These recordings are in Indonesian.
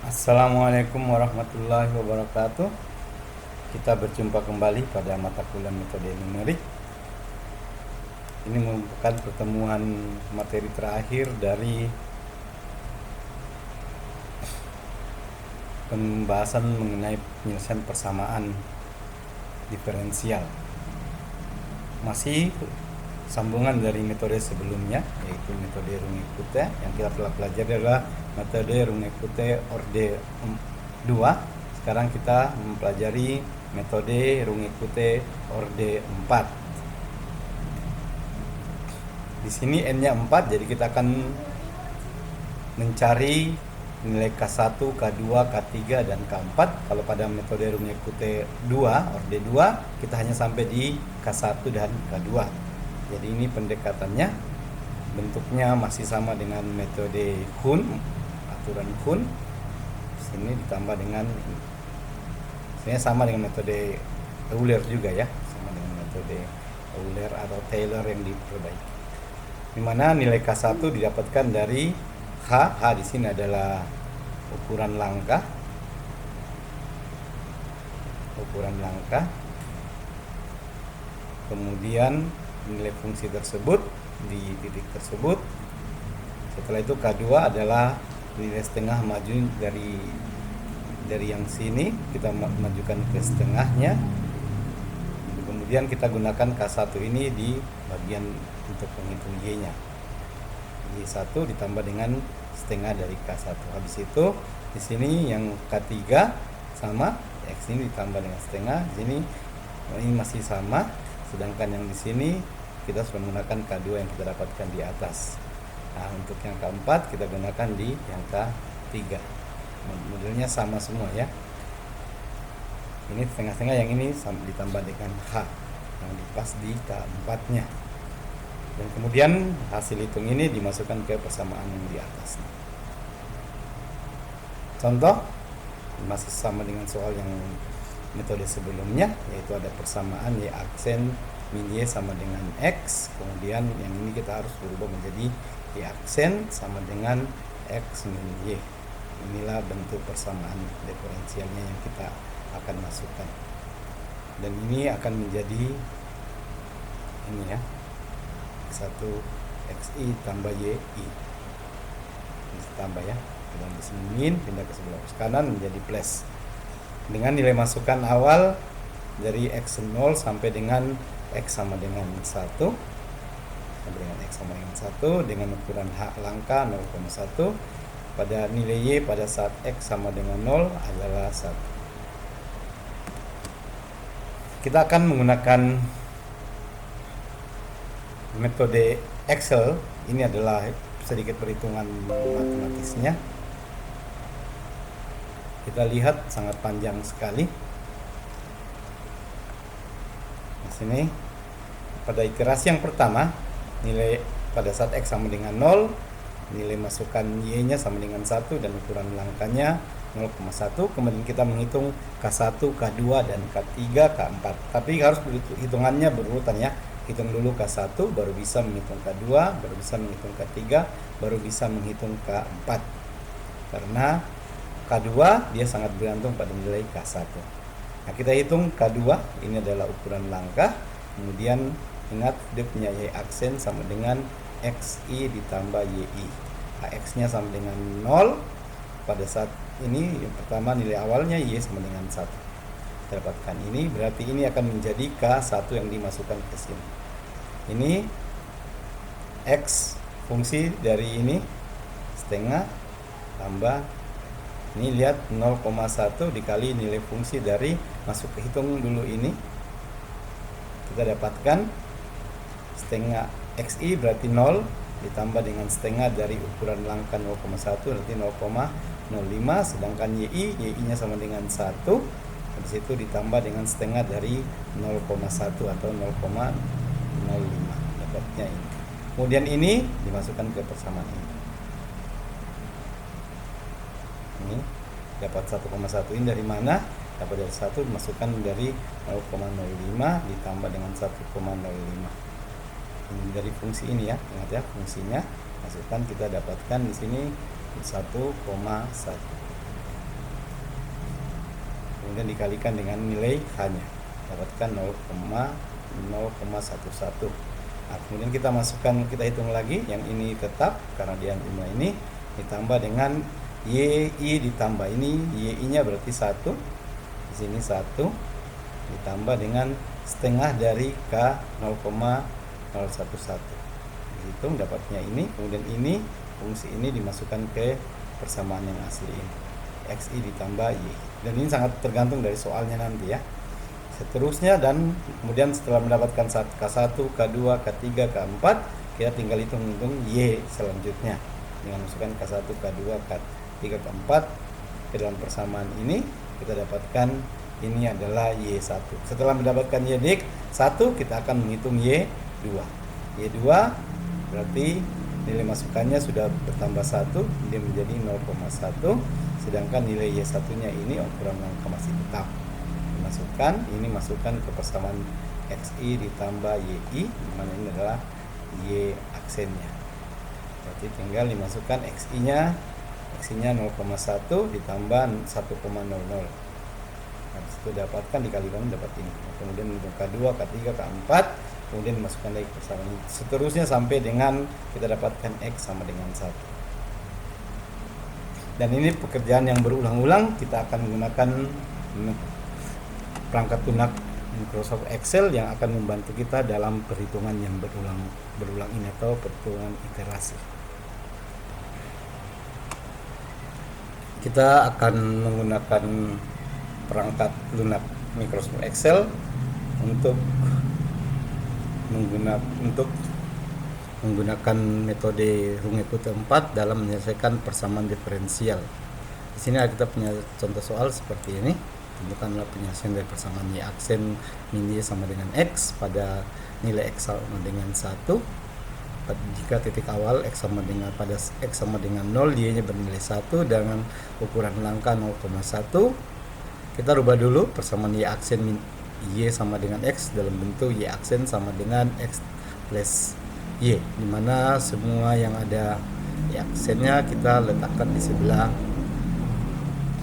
Assalamualaikum warahmatullahi wabarakatuh. Kita berjumpa kembali pada mata kuliah metode numerik. Ini merupakan pertemuan materi terakhir dari pembahasan mengenai penyelesaian persamaan diferensial. Masih sambungan dari metode sebelumnya, yaitu metode Runge-Kutta. Yang kita telah pelajari adalah metode Runge-Kutta orde 2. Sekarang kita mempelajari metode Runge-Kutta orde 4. Di sini n-nya 4, jadi kita akan mencari nilai K1, K2, K3, dan K4. Kalau pada metode Runge-Kutta 2, orde 2, kita hanya sampai di K1 dan K2. Jadi ini pendekatannya, bentuknya masih sama dengan metode Hun, aturan Hun. Sini ditambah dengan, sebenarnya sama dengan metode Euler juga ya, sama dengan metode Euler atau Taylor yang diperbaiki. Dimana nilai K1 didapatkan dari H. H di sini adalah ukuran langkah. Kemudian nilai fungsi tersebut di titik tersebut. Setelah itu K2 adalah nilai setengah maju dari yang sini, kita majukan ke setengahnya. Kemudian kita gunakan K1 ini di bagian untuk menghitung Y-nya. Y1 ditambah dengan setengah dari K1. Habis itu di sini yang K3 sama, X ini ditambah dengan setengah. Di sini ini masih sama, sedangkan yang di sini kita sudah menggunakan K2 yang kita dapatkan di atas. Nah, untuk yang keempat kita gunakan di yang K3. Modelnya sama semua ya. Ini setengah-setengah, yang ini ditambah dengan H yang dipas di K4-nya. Dan kemudian hasil hitung ini dimasukkan ke persamaan yang di atas. Contoh masih sama dengan soal yang metode sebelumnya, yaitu ada persamaan Y aksen min Y sama dengan X. Kemudian yang ini kita harus berubah menjadi Y aksen sama dengan X min Y. Inilah bentuk persamaan diferensialnya yang kita akan masukkan. Dan ini akan menjadi ini ya, X1 XI tambah YI. Ini tambah ya, dan di sini min, pindah ke sebelah kanan menjadi plus. Dengan nilai masukan awal dari X0 sampai dengan X sama dengan 1, sampai dengan X sama dengan 1, dengan ukuran H langkah 0,1, pada nilai Y pada saat X sama dengan 0 adalah 1. Kita akan menggunakan metode Excel. Ini adalah sedikit perhitungan matematisnya. Kita lihat sangat panjang sekali. Di sini pada iterasi yang pertama, nilai pada saat X sama dengan 0, nilai masukan Y-nya sama dengan 1 dan ukuran langkahnya 0,1. Kemudian kita menghitung K1, K2, dan K3, K4. Tapi harus hitungannya berurutan ya. Hitung dulu K1, baru bisa menghitung K2, baru bisa menghitung K3, baru bisa menghitung K4. Karena K2 dia sangat bergantung pada nilai K1. Nah, kita hitung K2, ini adalah ukuran langkah. Kemudian ingat dia punya Y aksen sama dengan XI ditambah YI. AX-nya sama dengan 0. Pada saat ini yang pertama nilai awalnya Y sama dengan 1. Kita dapatkan ini, berarti ini akan menjadi K1 yang dimasukkan ke sini. Ini X fungsi dari ini setengah tambah, ini lihat 0,1 dikali nilai fungsi dari, masuk ke hitung dulu ini, kita dapatkan setengah XI berarti 0 ditambah dengan setengah dari ukuran langkah 0,1 berarti 0,05, sedangkan YI-nya sama dengan 1. Habis itu ditambah dengan setengah dari 0,1 atau 0,05, dapatnya ini. Kemudian ini dimasukkan ke persamaan ini. Ini dapat 1,1, ini dari mana? Dapat dari 1, dimasukkan dari 0,05 ditambah dengan 1,05. Ini dari fungsi ini ya, ingat ya, fungsinya masukkan, kita dapatkan di sini 1,1. kemudian dikalikan dengan nilai H-nya, dapatkan 0,11. Nah, kemudian kita masukkan, kita hitung lagi, yang ini tetap karena dia jumlah ini, ditambah dengan YI ditambah ini, YI-nya berarti 1, di sini 1, ditambah dengan setengah dari K 0,011. Dihitung dapatnya ini, kemudian ini fungsi ini dimasukkan ke persamaan yang asli ini, XI ditambah Y. Dan ini sangat tergantung dari soalnya nanti ya. Seterusnya, dan kemudian setelah mendapatkan K1, K2, K3, K4, kita tinggal hitung Y selanjutnya dengan masukkan K1, K2, K3, K4 ke dalam persamaan ini. Kita dapatkan ini adalah Y1. Setelah mendapatkan Y1, kita akan menghitung Y2. Y2 berarti nilai masukannya sudah bertambah 1, dia menjadi 0,1, sedangkan nilai Y1-nya ini ukuran langkah masih tetap. Ini masukkan ke persamaan XI ditambah YI, dimana ini adalah Y aksennya. Berarti tinggal dimasukkan XI-nya 0,1 ditambah 1,00. Habis itu dapatkan, dikalikan dapat ini. Kemudian K2, K3, K4, kemudian dimasukkan lagi ke persamaan ini. Seterusnya sampai dengan kita dapatkan X sama dengan 1. Dan ini pekerjaan yang berulang-ulang. Kita akan menggunakan perangkat lunak Microsoft Excel yang akan membantu kita dalam perhitungan yang berulang ini atau perhitungan iterasi. Kita akan menggunakan perangkat lunak Microsoft Excel untuk menggunakan metode Runge-Kute 4 dalam menyelesaikan persamaan diferensial. Di sini kita punya contoh soal seperti ini. Tentukanlah penyelesaian dari persamaan Y aksen min Y sama dengan X pada nilai X sama dengan 1. Jika titik awal X sama dengan 0, Y-nya bernilai 1 dengan ukuran langkah 0,1. Kita rubah dulu persamaan Y aksen min Y sama dengan X dalam bentuk Y aksen sama dengan X plus Y, dimana semua yang ada Y aksennya kita letakkan di sebelah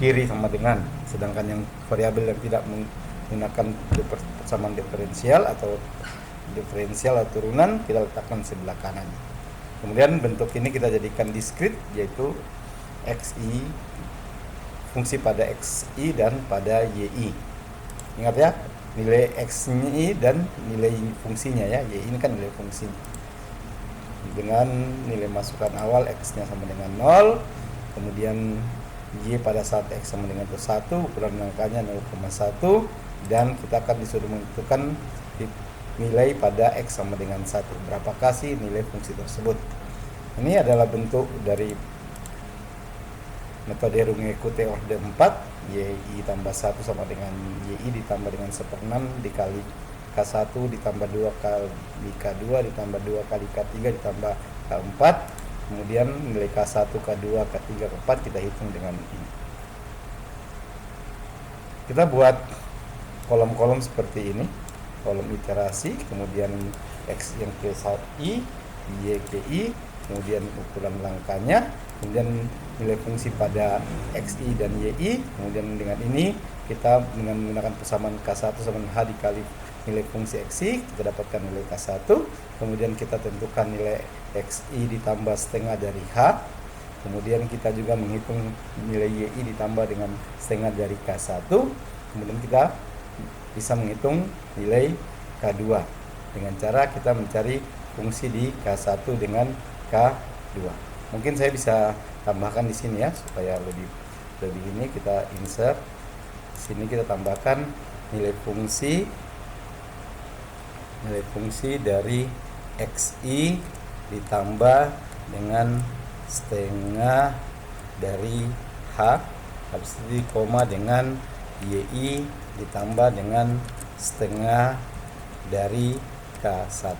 kiri sama dengan, sedangkan yang variabel yang tidak menggunakan persamaan diferensial atau turunan kita letakkan sebelah kanan. Kemudian bentuk ini kita jadikan diskrit, yaitu XI, fungsi pada XI dan pada YI. Ingat ya, nilai XI dan nilai fungsinya ya, YI ini kan nilai fungsinya. Dengan nilai masukan awal X-nya sama dengan 0, kemudian Y pada saat X sama dengan 1, ukuran langkahnya 0,1, dan kita akan disuruh menentukan nilai pada X sama dengan 1. Berapakah sih nilai fungsi tersebut? Ini adalah bentuk dari metode Runge-Kute orde 4, YI tambah 1 sama dengan YI ditambah dengan 1/6 dikali K1 ditambah 2 kali K2 ditambah 2 kali K3 ditambah K4. Kemudian nilai K1, K2, K3, K4 kita hitung dengan ini. Kita buat kolom-kolom seperti ini, kolom iterasi, kemudian X yang ke I, Y ke I, kemudian ukuran langkahnya, kemudian nilai fungsi pada XI dan YI, kemudian dengan ini kita dengan menggunakan persamaan K1 sama dengan H dikali nilai fungsi XI, kita dapatkan nilai K1, kemudian kita tentukan nilai XI ditambah setengah dari H, kemudian kita juga menghitung nilai YI ditambah dengan setengah dari K1, kemudian kita bisa menghitung nilai K2 dengan cara kita mencari fungsi di K1 dengan K2. Mungkin saya bisa tambahkan di sini ya supaya lebih ini, kita insert di sini, kita tambahkan nilai fungsi dari XI ditambah dengan setengah dari H, habis itu koma dengan YI ditambah dengan setengah dari K1.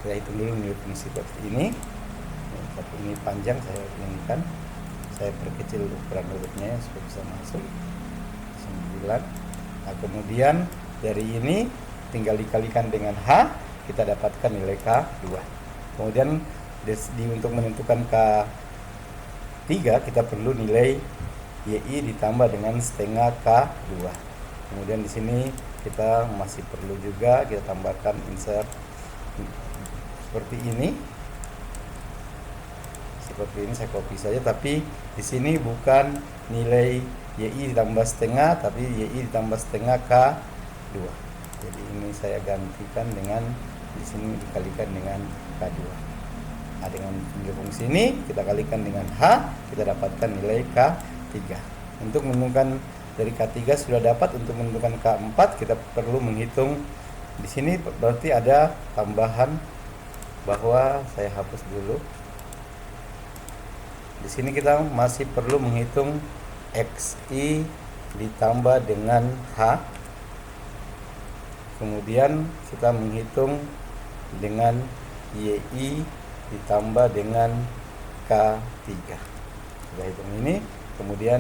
Kita hitung dulu nilai fungsi seperti ini. Tapi ini panjang, saya inginkan saya perkecil ukuran hurufnya supaya bisa masuk 9. Nah, kemudian dari ini tinggal dikalikan dengan H, kita dapatkan nilai K2. Kemudian untuk menentukan K3 kita perlu nilai YI ditambah dengan setengah K2. Kemudian di sini kita masih perlu juga kita tambahkan insert seperti ini. Seperti ini saya copy saja, tapi di sini bukan nilai YI ditambah setengah, tapi YI ditambah setengah K2. Jadi ini saya gantikan dengan di sini dikalikan dengan K2. Nah, dengan nilai fungsi ini kita kalikan dengan H, kita dapatkan nilai K3. Untuk menentukan dari K3 sudah dapat, untuk menentukan K4 kita perlu menghitung. Di sini berarti ada tambahan bahwa saya hapus dulu. Di sini kita masih perlu menghitung XI ditambah dengan H. Kemudian kita menghitung dengan YI ditambah dengan K3. Kita hitung ini, kemudian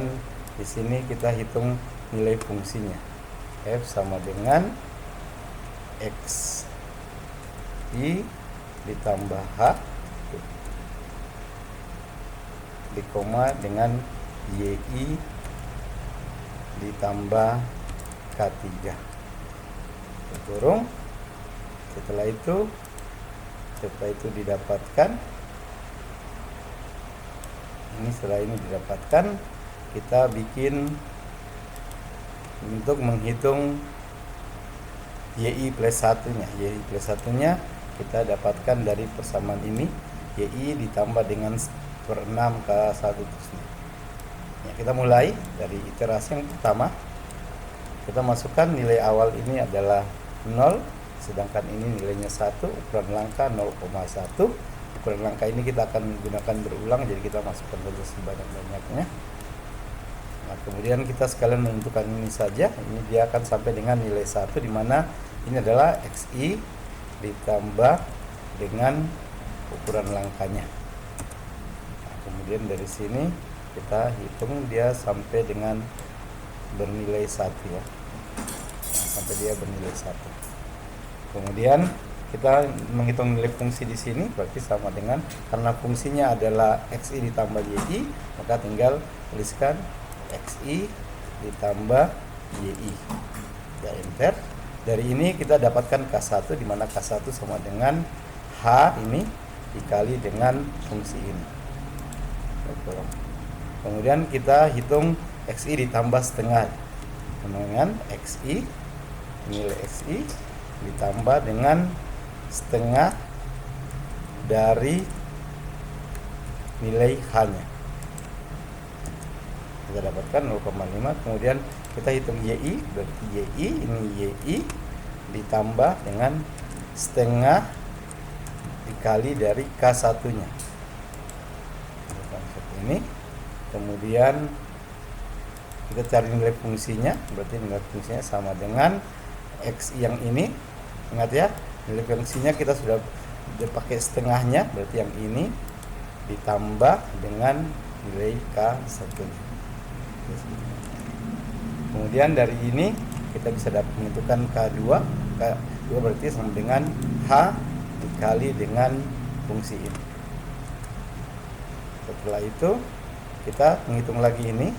di sini kita hitung nilai fungsinya. F sama dengan XI ditambah H di koma dengan YI ditambah K3. Kurung. Setelah itu didapatkan ini, setelah ini didapatkan, kita bikin untuk menghitung YI plus satunya. YI plus satunya kita dapatkan dari persamaan ini, YI ditambah dengan per 6 ke 1 terusnya. Ya, kita mulai dari iterasi yang pertama. Kita masukkan nilai awal ini adalah 0, sedangkan ini nilainya 1, ukuran langkah 0,1. Ukuran langkah ini kita akan gunakan berulang, jadi kita masukkan saja sebanyak-banyaknya. Nah, kemudian kita sekalian menentukan ini saja. Ini dia akan sampai dengan nilai 1, di mana ini adalah XI ditambah dengan ukuran langkahnya. Nah, kemudian dari sini kita hitung dia sampai dengan bernilai 1 ya. Nah, sampai dia bernilai 1. Kemudian kita menghitung nilai fungsi di sini, berarti sama dengan, karena fungsinya adalah XI ditambah YI, maka tinggal tuliskan XI ditambah YI. Ya, enter. Dari ini kita dapatkan K1, di mana K1 sama dengan H ini dikali dengan fungsi ini. Kemudian kita hitung XI ditambah setengah dengan XI, nilai XI ditambah dengan setengah dari nilai H-nya. Kita dapatkan 0,5. Kemudian kita hitung YI, berarti YI, ini YI ditambah dengan setengah dikali dari K1-nya. Seperti ini. Kemudian kita cari nilai fungsinya, berarti nilai fungsinya sama dengan X yang ini. Ingat ya, nilai fungsinya kita sudah pakai setengahnya, berarti yang ini ditambah dengan nilai K1. Kemudian dari ini kita bisa dapat menentukan K2. K2 berarti sama dengan H dikali dengan fungsi ini. Setelah itu kita menghitung lagi ini,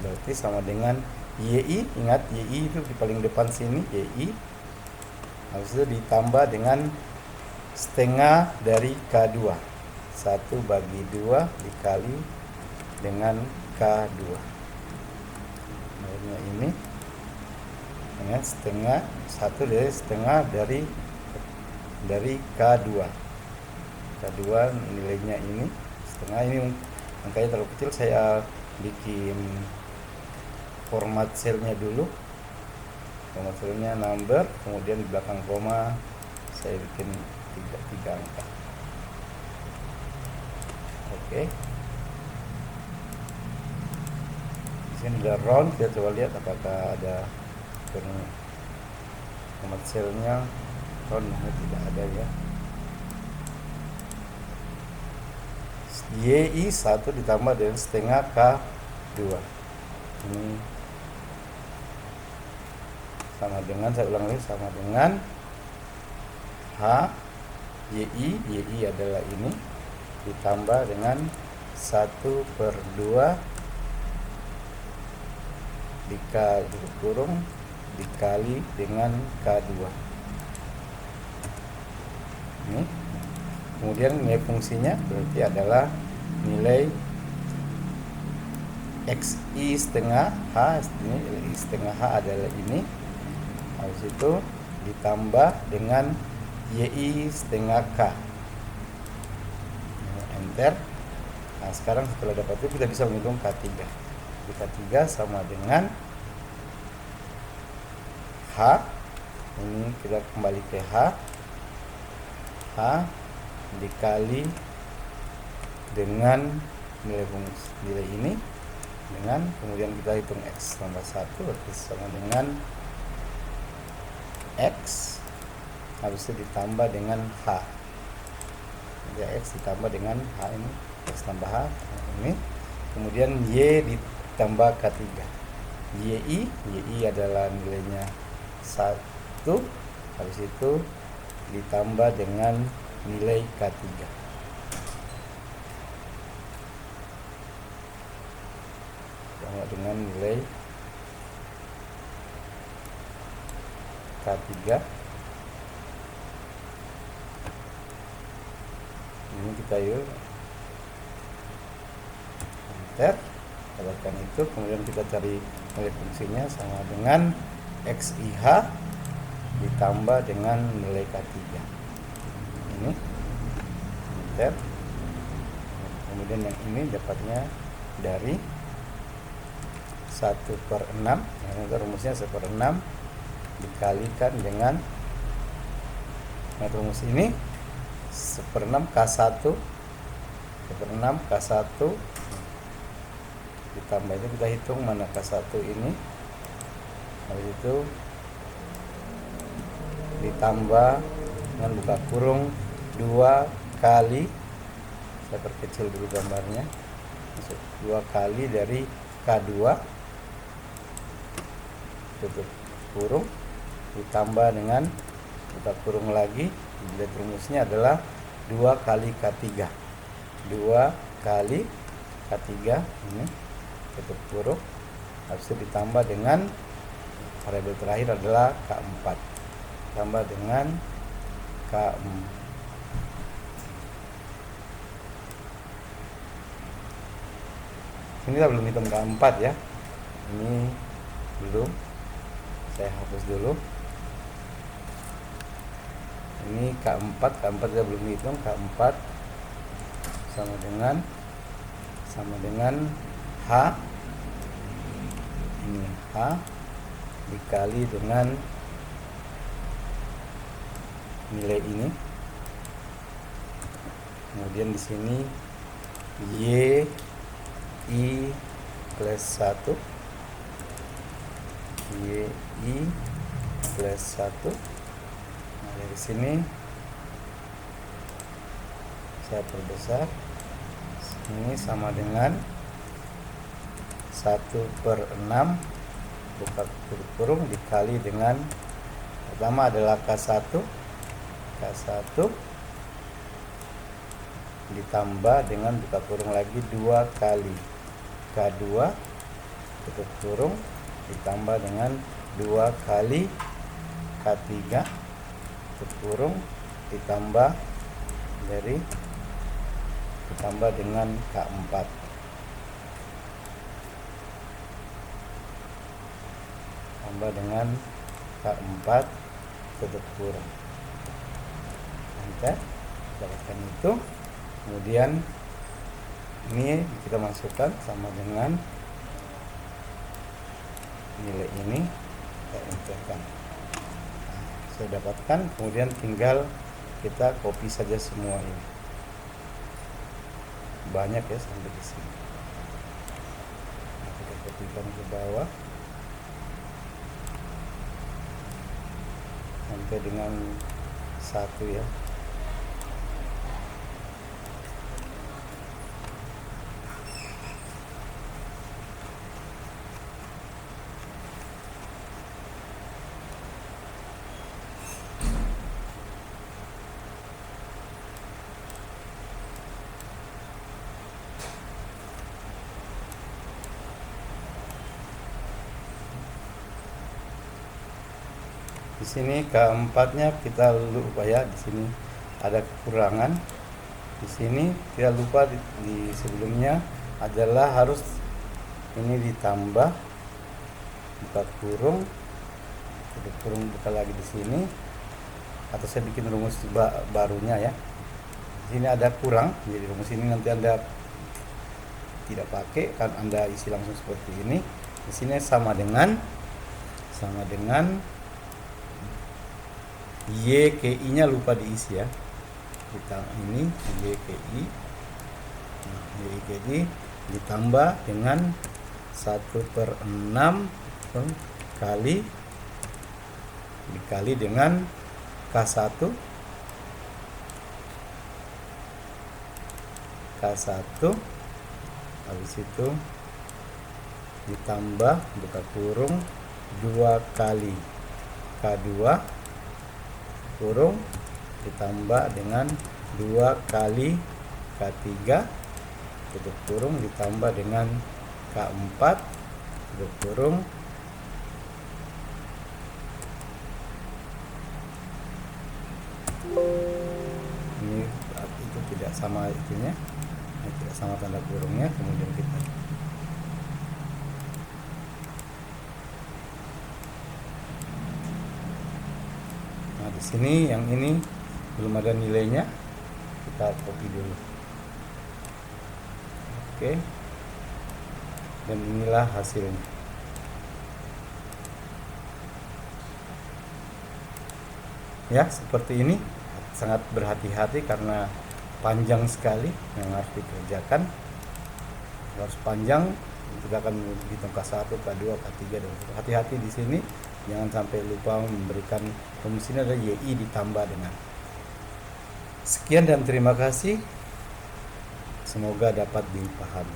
berarti sama dengan YI. Ingat YI itu di paling depan sini, YI. Habis itu ditambah dengan setengah dari K2. 1 bagi 2 dikali dengan K2. Akhirnya ini dengan setengah, 1 dari setengah dari K2. K2 nilainya ini setengah, ini angkanya terlalu kecil, saya bikin format selnya dulu. Format selnya number, kemudian di belakang koma saya bikin 3 angka. Oke. Di sini ada round, kita coba lihat apakah ada format selnya round. Tidak ada ya. YI 1 ditambah dengan setengah K2. Ini sama dengan, saya ulang lagi, sama dengan H YI adalah ini ditambah dengan 1/2 tutup kurung dikali dengan K2. Ini. Kemudian nilai fungsinya berarti adalah nilai XI setengah H, ini I setengah H adalah ini. Habis itu ditambah dengan YI setengah K. Enter. Nah, sekarang setelah dapat itu kita bisa menghitung K3. K3 sama dengan H. Ini kita kembali ke H. H dikali dengan nilai ini dengan kemudian kita hitung X tambah 1 berarti sama dengan X, habis itu ditambah dengan H. Jadi X ditambah dengan H ini, X tambah H ini, kemudian Y ditambah K3. YI adalah nilainya 1, habis itu ditambah dengan nilai K3. Ditambah dengan nilai K3. Ini kita yuk enter, dapatkan itu, kemudian kita cari nilai fungsinya sama dengan XIH ditambah dengan nilai K3. Ini enter. Kemudian yang ini dapatnya dari 1/6, yang rumusnya 1/6 dikalikan dengan rumus ini 1/6 K1 1/6 K1 ditambah itu, kita hitung mana K1 ini, habis itu ditambah dengan buka kurung 2 kali, saya perkecil dulu gambarnya, 2 kali dari K2 tutup kurung ditambah dengan buka kurung lagi, nilai rumusnya adalah 2 kali K3, 2 kali K3 ini tutup kurung, habis itu ditambah dengan variabel terakhir adalah K4, tambah dengan K4. Ini kita belum hitung K4 ya, ini belum, saya hapus dulu. Ini K4 kita belum hitung. K4 sama dengan H, ini H dikali dengan nilai ini, kemudian di sini YI plus 1, YI plus 1. Nah, dari sini saya perbesar, ini sama dengan 1/6 buka kurung dikali dengan pertama adalah K1 ditambah dengan buka kurung lagi 2 kali K2 tutup kurung ditambah dengan 2 kali K3 tutup kurung ditambah dengan K4 tambah dengan K4 tutup kurung. Enter, dapatkan itu. Kemudian ini kita masukkan sama dengan nilai ini, kita enterkan. Saya dapatkan, kemudian tinggal kita copy saja semua ini. Banyak ya sampai di sini. Nah, kita copykan ke bawah sampai dengan 1 ya. Di sini keempatnya kita lupa ya, di sini ada kekurangan. Di sini kita lupa di sebelumnya adalah harus ini ditambah, buka kurung, tutup kurung, buka lagi di sini, atau saya bikin rumus barunya ya. Di sini ada kurang, jadi rumus ini nanti Anda tidak pakai, kan Anda isi langsung seperti ini. Di sini sama dengan YKI-nya lupa diisi ya. Kita ini YKI, nah, YKI ditambah dengan 1/6 dikali dengan K1 habis itu ditambah, buka kurung, 2 kali K2 kurung ditambah dengan 2 kali K3 tutup kurung ditambah dengan K4 tutup kurung ini itu tidak sama itunya, tidak sama tanda kurungnya, kemudian kita di sini yang ini belum ada nilainya, kita copy dulu. Oke. Dan inilah hasilnya. Ya, seperti ini. Sangat berhati-hati karena panjang sekali yang harus dikerjakan. Harus panjang, kita akan hitung K1, K2, K3 dan hati-hati di sini. Jangan sampai lupa memberikan rumus ini ada YI ditambah dengan. Sekian dan terima kasih. Semoga dapat dipahami.